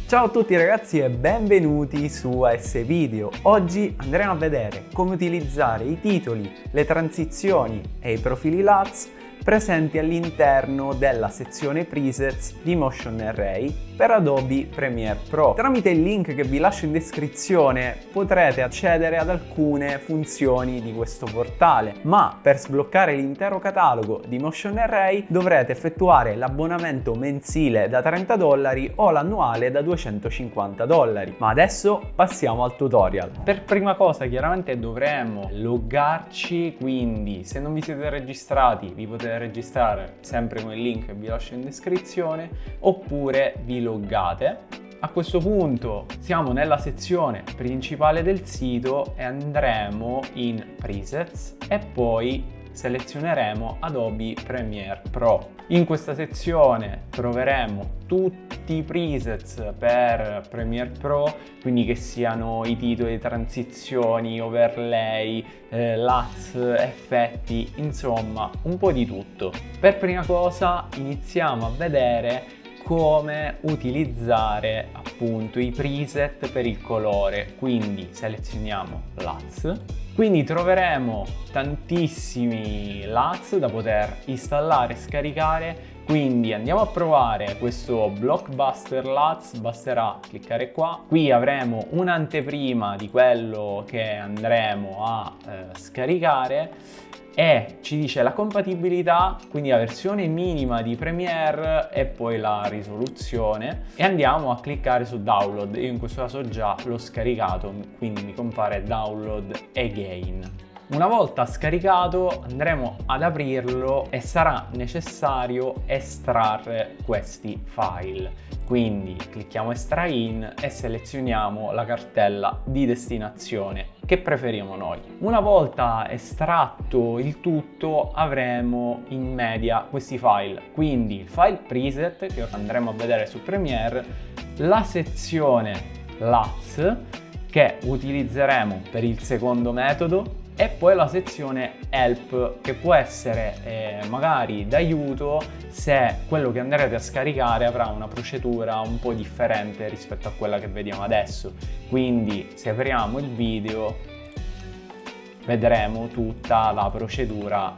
Ciao a tutti ragazzi e benvenuti su AS Video. Oggi andremo a vedere come utilizzare i titoli, le transizioni e i profili LUTs presenti all'interno della sezione presets di Motion Array per Adobe Premiere Pro. Tramite il link che vi lascio in descrizione potrete accedere ad alcune funzioni di questo portale, ma per sbloccare l'intero catalogo di Motion Array dovrete effettuare l'abbonamento mensile da $30 o l'annuale da $250. Ma adesso passiamo al tutorial. Per prima cosa chiaramente dovremo loggarci, quindi se non vi siete registrati vi potete registrare sempre con il link che vi lascio in descrizione, oppure vi loggate. A questo punto siamo nella sezione principale del sito e andremo in presets e poi selezioneremo Adobe Premiere Pro. In questa sezione troveremo tutti i presets per Premiere Pro, quindi che siano i titoli, transizioni, overlay, LUTs, effetti, insomma un po' di tutto. Per prima cosa iniziamo a vedere come utilizzare appunto i preset per il colore, quindi selezioniamo LUTs. Quindi troveremo tantissimi LUTs da poter installare e scaricare, quindi andiamo a provare questo Blockbuster LUTs, basterà cliccare qua. Qui avremo un'anteprima di quello che andremo a scaricare e ci dice la compatibilità, quindi la versione minima di Premiere e poi la risoluzione, e andiamo a cliccare su download. Io in questo caso già l'ho scaricato, quindi mi compare download again. Una volta scaricato andremo ad aprirlo e sarà necessario estrarre questi file. Quindi clicchiamo Extract in e selezioniamo la cartella di destinazione che preferiamo noi. Una volta estratto il tutto avremo in media questi file, quindi il file preset che ora andremo a vedere su Premiere, la sezione LUTs che utilizzeremo per il secondo metodo e poi la sezione help che può essere magari d'aiuto se quello che andrete a scaricare avrà una procedura un po' differente rispetto a quella che vediamo adesso. Quindi se apriamo il video vedremo tutta la procedura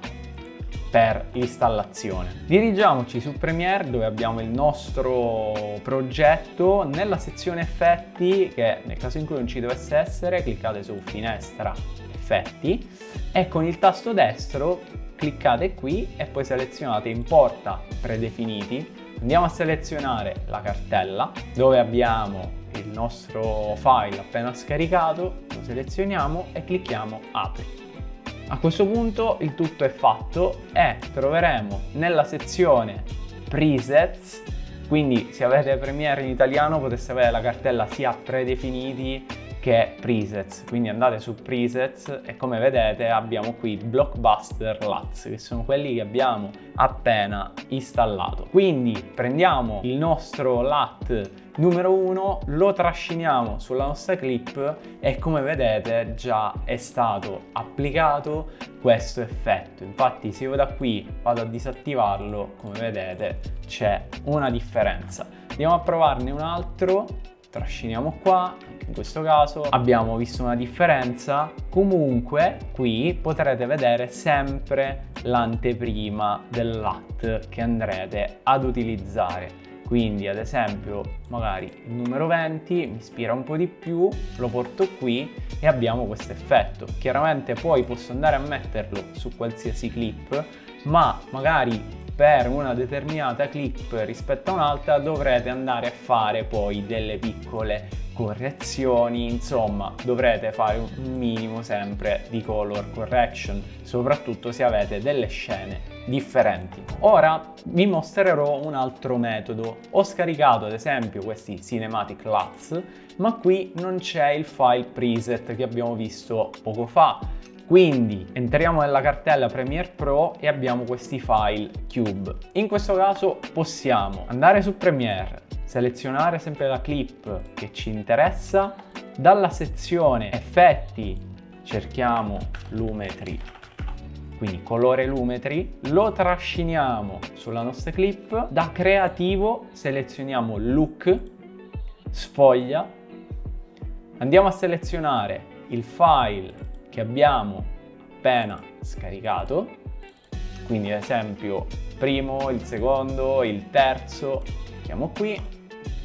per l'installazione. Dirigiamoci su Premiere dove abbiamo il nostro progetto. Nella sezione effetti, che nel caso in cui non ci dovesse essere, cliccate su finestra effetti e con il tasto destro cliccate qui e poi selezionate importa predefiniti. Andiamo a selezionare la cartella dove abbiamo il nostro file appena scaricato, lo selezioniamo e clicchiamo apri. A questo punto il tutto è fatto e troveremo nella sezione presets, quindi se avete Premiere in italiano potreste avere la cartella sia predefiniti che presets, quindi andate su presets e come vedete abbiamo qui Blockbuster LUTs che sono quelli che abbiamo appena installato. Quindi prendiamo il nostro LUT numero 1, lo trasciniamo sulla nostra clip e come vedete già è stato applicato questo effetto. Infatti se io da qui vado a disattivarlo, come vedete c'è una differenza. Andiamo a provarne un altro, trasciniamo qua, anche in questo caso abbiamo visto una differenza. Comunque qui potrete vedere sempre l'anteprima del LUT che andrete ad utilizzare. Quindi ad esempio magari il numero 20 mi ispira un po' di più, lo porto qui e abbiamo questo effetto. Chiaramente poi posso andare a metterlo su qualsiasi clip, ma magari per una determinata clip rispetto a un'altra dovrete andare a fare poi delle piccole correzioni, insomma dovrete fare un minimo sempre di color correction, soprattutto se avete delle scene differenti. Ora vi mostrerò un altro metodo. Ho scaricato ad esempio questi cinematic LUTs, ma qui non c'è il file preset che abbiamo visto poco fa. Quindi entriamo nella cartella Premiere Pro e abbiamo questi file cube. In questo caso possiamo andare su Premiere, selezionare sempre la clip che ci interessa, dalla sezione effetti cerchiamo lumetri, quindi colore lumetri, lo trasciniamo sulla nostra clip, da creativo selezioniamo look sfoglia, andiamo a selezionare il file che abbiamo appena scaricato, quindi ad esempio il primo, il secondo, il terzo, clicchiamo qui,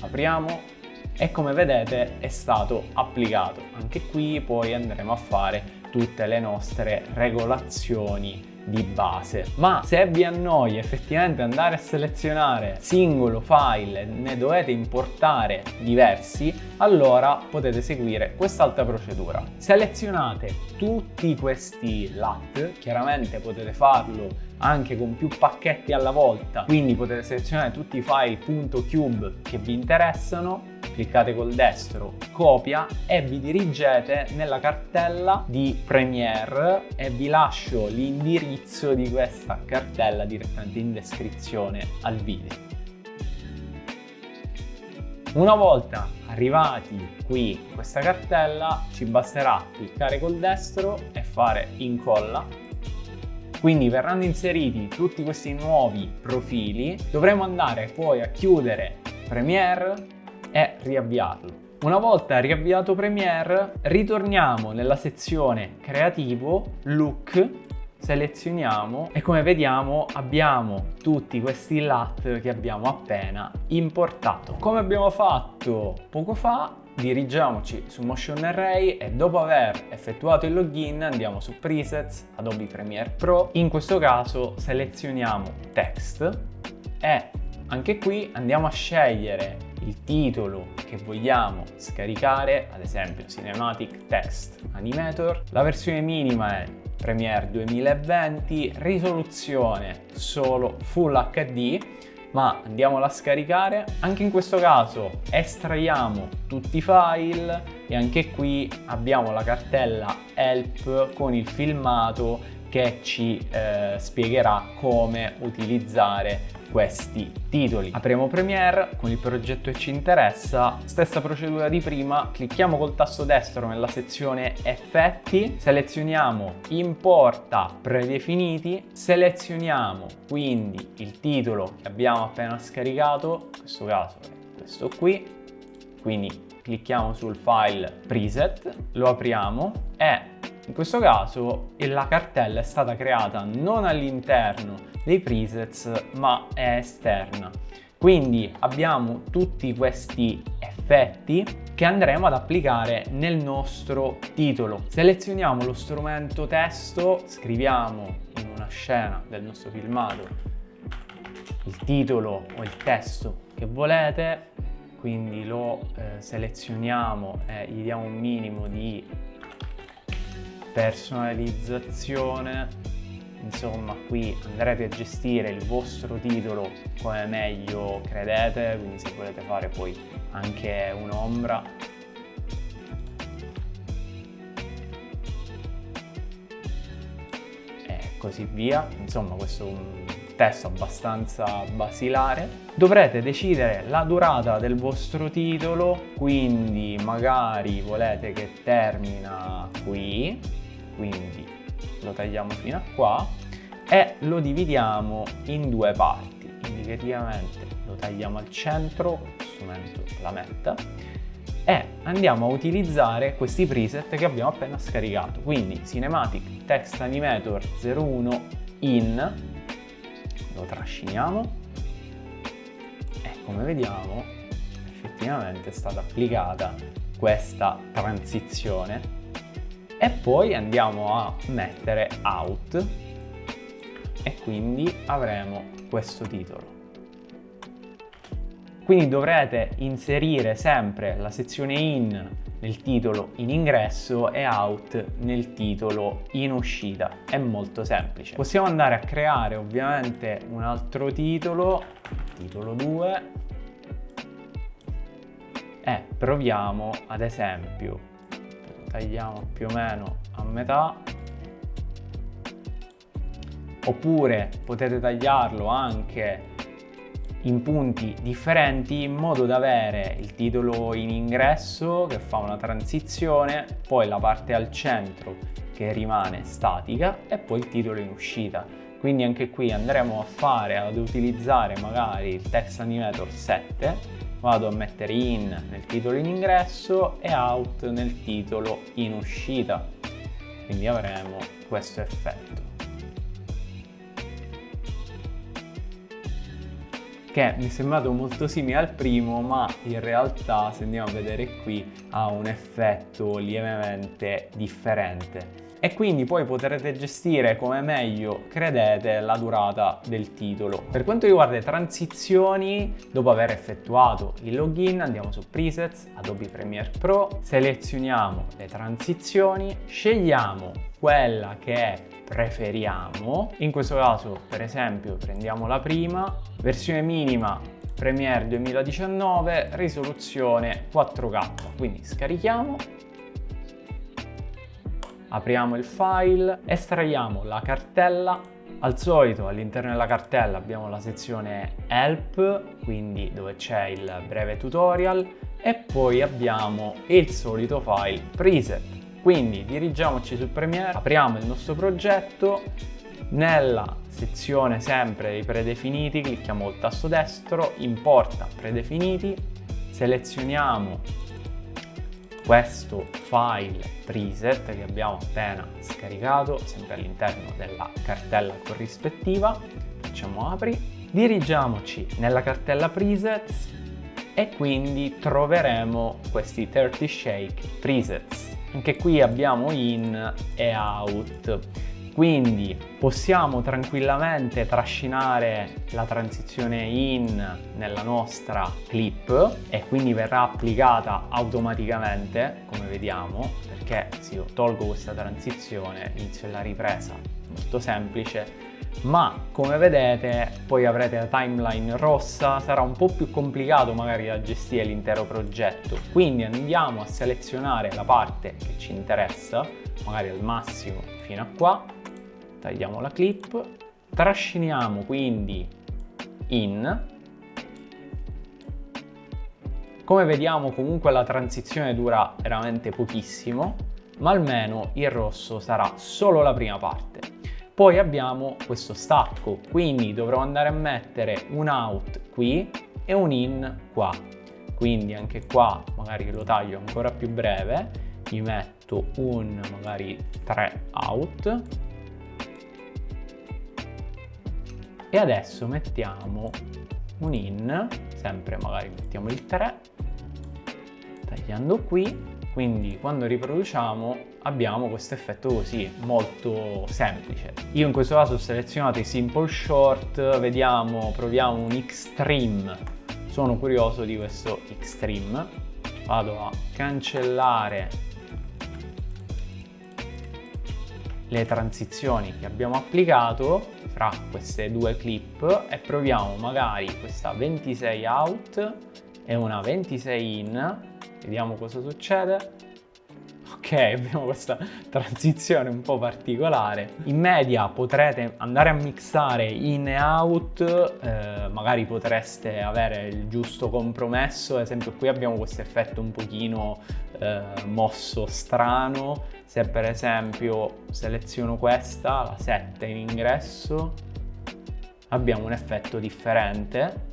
apriamo e come vedete è stato applicato. Anche qui poi andremo a fare tutte le nostre regolazioni di base. Ma se vi annoia effettivamente andare a selezionare singolo file e ne dovete importare diversi, allora potete seguire quest'altra procedura. Selezionate tutti questi LUT, chiaramente potete farlo anche con più pacchetti alla volta, quindi potete selezionare tutti i file .cube che vi interessano, cliccate col destro copia e vi dirigete nella cartella di Premiere e vi lascio l'indirizzo di questa cartella direttamente in descrizione al video. Una volta arrivati qui in questa cartella ci basterà cliccare col destro e fare incolla. Quindi verranno inseriti tutti questi nuovi profili, dovremo andare poi a chiudere Premiere e riavviarlo. Una volta riavviato Premiere, ritorniamo nella sezione Creativo, Look, selezioniamo e come vediamo abbiamo tutti questi LUT che abbiamo appena importato. Come abbiamo fatto poco fa, dirigiamoci su Motion Array e dopo aver effettuato il login andiamo su Presets, Adobe Premiere Pro. In questo caso selezioniamo Text e anche qui andiamo a scegliere il titolo che vogliamo scaricare, ad esempio Cinematic Text Animator. La versione minima è Premiere 2020, risoluzione solo Full HD, ma andiamola a scaricare. Anche in questo caso estraiamo tutti i file e anche qui abbiamo la cartella Help con il filmato che ci spiegherà come utilizzare questi titoli. Apriamo Premiere con il progetto che ci interessa, stessa procedura di prima, clicchiamo col tasto destro nella sezione Effetti, selezioniamo Importa predefiniti, selezioniamo quindi il titolo che abbiamo appena scaricato, in questo caso è questo qui, quindi clicchiamo sul file preset, lo apriamo e in questo caso la cartella è stata creata non all'interno dei presets ma è esterna. Quindi abbiamo tutti questi effetti che andremo ad applicare nel nostro titolo. Selezioniamo lo strumento testo, scriviamo in una scena del nostro filmato il titolo o il testo che volete, quindi lo selezioniamo e gli diamo un minimo di personalizzazione. Insomma, qui andrete a gestire il vostro titolo come meglio credete, quindi se volete fare poi anche un'ombra e così via. Insomma, questo è un testo abbastanza basilare. Dovrete decidere la durata del vostro titolo, quindi magari volete che termina qui, quindi lo tagliamo fino a qua e lo dividiamo in due parti. Indicativamente lo tagliamo al centro, strumento la metta, e andiamo a utilizzare questi preset che abbiamo appena scaricato. Quindi Cinematic Text Animator 01 in, lo trasciniamo e come vediamo effettivamente è stata applicata questa transizione. E poi andiamo a mettere out e quindi avremo questo titolo. Quindi dovrete inserire sempre la sezione in nel titolo in ingresso e out nel titolo in uscita. È molto semplice. Possiamo andare a creare ovviamente un altro titolo 2, e proviamo ad esempio, tagliamo più o meno a metà, oppure potete tagliarlo anche in punti differenti in modo da avere il titolo in ingresso che fa una transizione, poi la parte al centro che rimane statica e poi il titolo in uscita. Quindi anche qui andremo ad utilizzare magari il Text Animator 7, vado a mettere in nel titolo in ingresso e out nel titolo in uscita, quindi avremo questo effetto, che mi è sembrato molto simile al primo, ma in realtà, se andiamo a vedere qui, ha un effetto lievemente differente. E quindi poi potrete gestire come meglio credete la durata del titolo. Per quanto riguarda le transizioni, dopo aver effettuato il login, andiamo su Presets, Adobe Premiere Pro, selezioniamo le transizioni, scegliamo quella che preferiamo. In questo caso, per esempio, prendiamo la prima, versione minima Premiere 2019, risoluzione 4K, quindi scarichiamo, apriamo il file, estraiamo la cartella. Al solito all'interno della cartella abbiamo la sezione Help, quindi dove c'è il breve tutorial, e poi abbiamo il solito file preset. Quindi dirigiamoci su Premiere, apriamo il nostro progetto, nella sezione sempre dei predefiniti clicchiamo col tasto destro, importa predefiniti, selezioniamo questo file preset che abbiamo appena scaricato, sempre all'interno della cartella corrispettiva, facciamo apri, dirigiamoci nella cartella presets e quindi troveremo questi 30 Shake presets. Anche qui abbiamo in e out, quindi possiamo tranquillamente trascinare la transizione in nella nostra clip e quindi verrà applicata automaticamente, come vediamo, perché se io tolgo questa transizione inizio la ripresa, molto semplice, ma come vedete poi avrete la timeline rossa, sarà un po' più complicato magari da gestire l'intero progetto, quindi andiamo a selezionare la parte che ci interessa, magari al massimo fino a qua, tagliamo la clip, trasciniamo quindi in. Come vediamo comunque la transizione dura veramente pochissimo, ma almeno il rosso sarà solo la prima parte. Poi abbiamo questo stacco, quindi dovrò andare a mettere un out qui e un in qua. Quindi anche qua magari lo taglio ancora più breve, gli metto un magari 3 out. E adesso mettiamo un in, sempre magari mettiamo il 3, tagliando qui, quindi quando riproduciamo abbiamo questo effetto così, molto semplice. Io in questo caso ho selezionato i Simple Short, vediamo, proviamo un Extreme, sono curioso di questo Extreme, vado a cancellare le transizioni che abbiamo applicato fra queste due clip e proviamo magari questa 26 out e una 26 in, vediamo cosa succede. Ok, abbiamo questa transizione un po' particolare. In media potrete andare a mixare in e out, magari potreste avere il giusto compromesso, ad esempio qui abbiamo questo effetto un pochino mosso strano. Se per esempio seleziono questa, la 7 in ingresso, abbiamo un effetto differente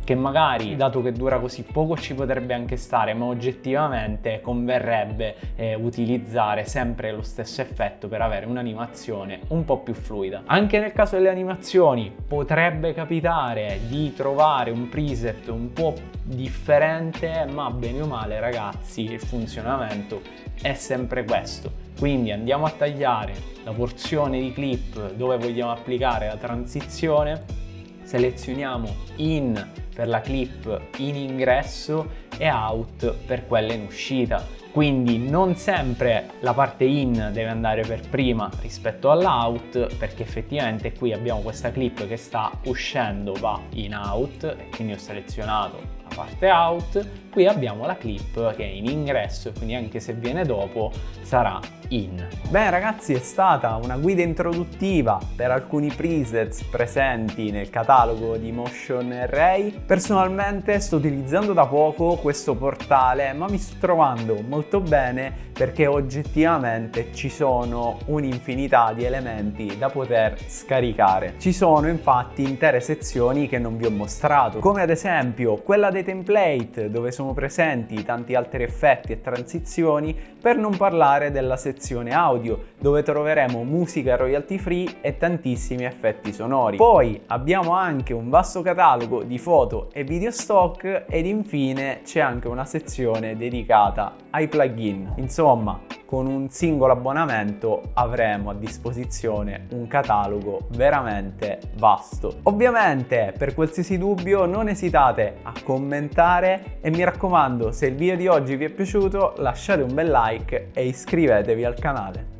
che magari, dato che dura così poco, ci potrebbe anche stare, ma oggettivamente converrebbe utilizzare sempre lo stesso effetto per avere un'animazione un po' più fluida. Anche nel caso delle animazioni potrebbe capitare di trovare un preset un po' differente, ma bene o male ragazzi il funzionamento è sempre questo. Quindi andiamo a tagliare la porzione di clip dove vogliamo applicare la transizione, selezioniamo in per la clip in ingresso e out per quella in uscita. Quindi non sempre la parte in deve andare per prima rispetto all'out, perché effettivamente qui abbiamo questa clip che sta uscendo, va in out, e quindi ho selezionato la parte out. Qui abbiamo la clip che è in ingresso e quindi anche se viene dopo sarà in. Bene ragazzi, è stata una guida introduttiva per alcuni presets presenti nel catalogo di Motion Array. Personalmente sto utilizzando da poco questo portale, ma mi sto trovando molto bene perché oggettivamente ci sono un'infinità di elementi da poter scaricare. Ci sono infatti intere sezioni che non vi ho mostrato, come ad esempio quella del sezione template dove sono presenti tanti altri effetti e transizioni, per non parlare della sezione audio dove troveremo musica royalty free e tantissimi effetti sonori. Poi abbiamo anche un vasto catalogo di foto e video stock ed infine c'è anche una sezione dedicata ai plugin. Insomma, con un singolo abbonamento avremo a disposizione un catalogo veramente vasto. Ovviamente, per qualsiasi dubbio non esitate a commentare e mi raccomando, se il video di oggi vi è piaciuto lasciate un bel like e iscrivetevi al canale.